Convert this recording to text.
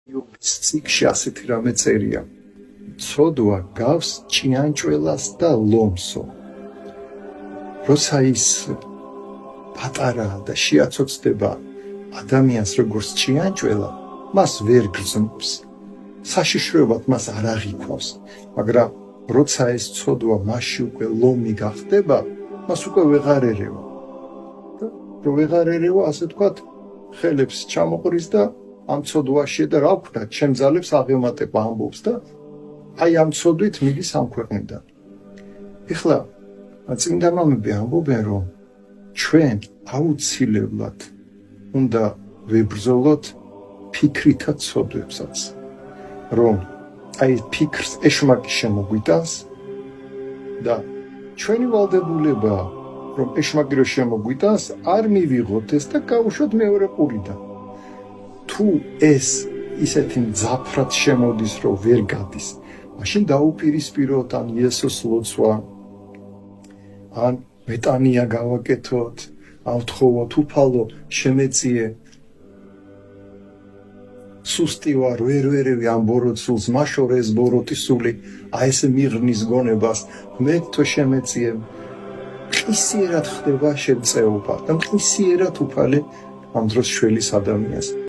იობის წიგნში ასეთი რამე წერია. ცოდვა გავს ჭიანჭველას და ლომსო. როცა ის პატარაა და შეაცოცდება ადამიანს როგორც ჭიანჭველა, მას ვერ გრძნობს. საშიშროებად მას არ აღიქვავს, მაგრამ როცა ეს ცოდვა მასში უკვე ლომი გახდება, მას უკვე ვეღარ ერევა. და ვეღარ ერევა, ასე თქვათ, ხელებს ჩამოყრის და ამ ცოდვაში და რა ვქნა, ჩემ ძალებს აღემატება ამბობს და აი ამ ცოდვით მიდის ამ ქვეყნიდან. ეხლა წმინდა მამები ამბობენ, რომ ჩვენ აუცილებლად უნდა ვებრძოლოთ ფიქრითა ცოდვებსაც, რომ აი ფიქრს ეშმაკი შემოგვიტანს და ჩვენი ვალდებულება, რომ ეშმაკი რო შემოგვიტანს, არ მივიღოთ ეს და გავუშვათ მეორე ყურიდან. თუ ეს ისეთი მძაფრად შემოდის, რომ ვერ გადის, მაშინ დაუპირისპიროთ ან იესოს ლოცვა, ან მეტანია გავაკეთოთ, ან ვთხოვოთ უფალო შემეწიე. სუსტი ვარ, ვერ ვერევი ამ ბოროტსულს, მაშორე ეს ბოროტი სული, აი ეს მიღრნის გონებას, მე თო შემეწიე. მყისიერად ხდება შემწეობა და მყისიერად უფალი ამ დროს შველის ადამიანს.